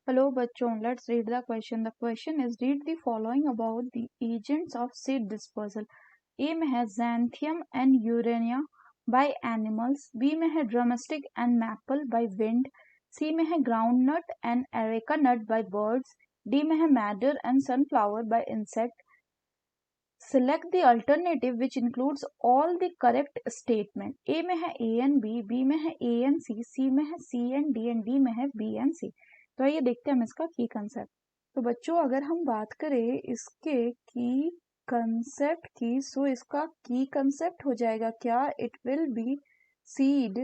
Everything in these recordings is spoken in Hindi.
Hello बच्चों, let's read the question. The question is read the following about the agents of seed dispersal. A में है xanthium and urania by animals. B में है drumstick and maple by wind. C में है groundnut and areca nut by birds. D में है madder and sunflower by insect. Select the alternative which includes all the correct statement. A में है A and B, B में है A and C में है C and D में है B and C. तो आइए देखते हैं हम इसका की कंसेप्ट. तो बच्चों अगर हम बात करें इसके की कंसेप्ट की, सो इसका की कंसेप्ट हो जाएगा क्या? It will be seed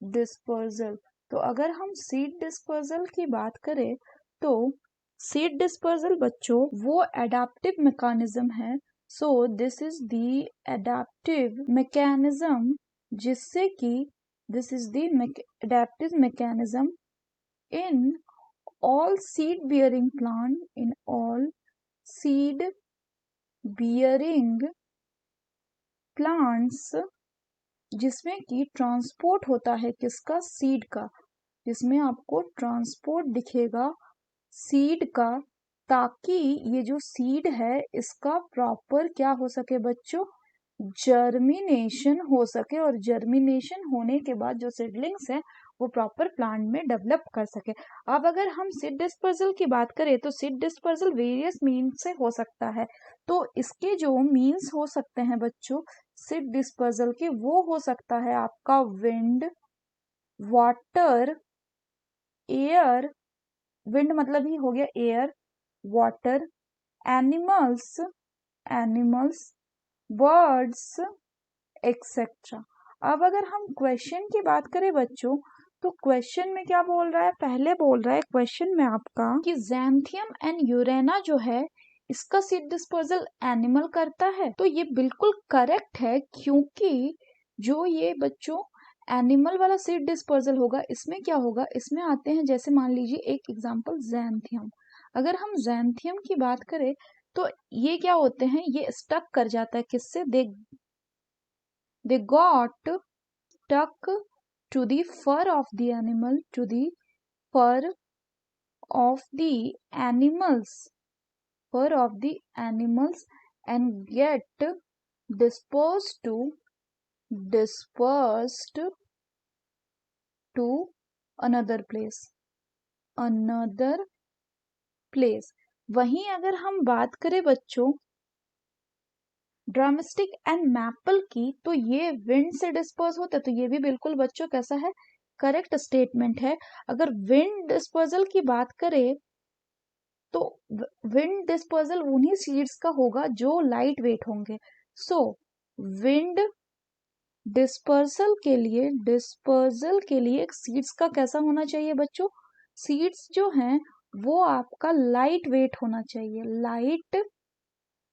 dispersal. तो अगर हम सीड डिस्पर्सल की बात करें तो सीड डिस्पर्सल बच्चों वो एडाप्टिव मैकेनिज्म है. So this is the adaptive mechanism जिससे कि this is the adaptive mechanism in all seed bearing plants जिसमें कि ट्रांसपोर्ट होता है किसका? सीड का. जिसमें आपको ट्रांसपोर्ट दिखेगा सीड का, ताकि ये जो सीड है इसका प्रॉपर क्या हो सके बच्चों? जर्मिनेशन हो सके, और जर्मिनेशन होने के बाद जो सीडलिंग्स है वो प्रॉपर प्लांट में डेवलप कर सके. अब अगर हम सीड डिस्पर्सल की बात करें तो सीड डिस्पर्सल वेरियस मीन्स से हो सकता है. तो इसके जो मीन्स हो सकते हैं बच्चों सीड डिस्पर्सल के, वो हो सकता है आपका विंड, वाटर, एयर. विंड मतलब ही हो गया air, water, animals, birds etcetera. अब अगर हम क्वेश्चन की बात करें बच्चों तो क्वेश्चन में क्या बोल रहा है? पहले बोल रहा है क्वेश्चन में आपका कि xanthium एंड यूरेना जो है इसका सीड डिस्पर्सल एनिमल करता है. तो ये बिल्कुल करेक्ट है, क्योंकि जो ये बच्चों एनिमल वाला सीड डिस्पर्सल होगा इसमें क्या होगा? इसमें आते हैं जैसे मान लीजिए एक एग्जांपल xanthium. अगर हम xanthium की बात करें तो ये क्या होते हैं? ये स्टक कर जाता है किससे? they got stuck to the fur of the animal, to the fur of the animals and get dispersed to another place. वहीं अगर हम बात करें बच्चों ड्रमस्टिक एंड मैपल की, तो ये विंड से डिस्पर्स होता है. तो ये भी बिल्कुल बच्चों कैसा है? करेक्ट स्टेटमेंट है. अगर विंड डिस्पर्सल की बात करें तो विंड डिस्पर्सल उन्हीं सीड्स का होगा जो लाइट वेट होंगे. सो विंड डिस्पर्सल के लिए एक सीड्स का कैसा होना चाहिए बच्चों? सीड्स जो हैं वो आपका लाइट वेट होना चाहिए. लाइट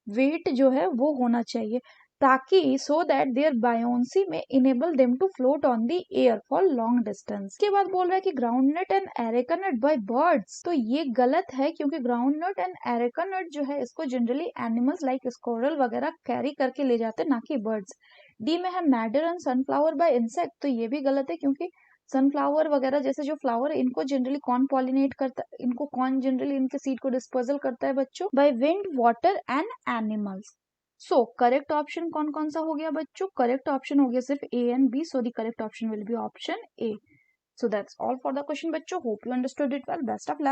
वेट जो है वो होना चाहिए, ताकि सो दैट देयर बायोन्सी में enable them to float on the air for long distance. के बाद बोल रहा है कि groundnut and areca nut by birds. तो ये गलत है, क्योंकि ग्राउंडनट एंड एरेका नट जो है इसको जनरली एनिमल्स लाइक स्क्विरल वगैरह कैरी करके ले जाते हैं, ना कि बर्ड्स. डी में है मैडर एंड सनफ्लावर बाय इंसेक्ट. तो ये भी गलत है, क्योंकि सनफ्लावर वगैरह जैसे जो फ्लावर है इनको जनरली कौन पॉलिनेट करता है? इनको कौन जनरली इनके सीड को डिस्पर्सल करता है बच्चों? By wind, water and animals. So correct option कौन कौन सा हो गया बच्चों? करेक्ट ऑप्शन हो गया सिर्फ A and B. So the correct option will be option A. So that's all for the question बच्चों. Hope you understood it well. Best of luck.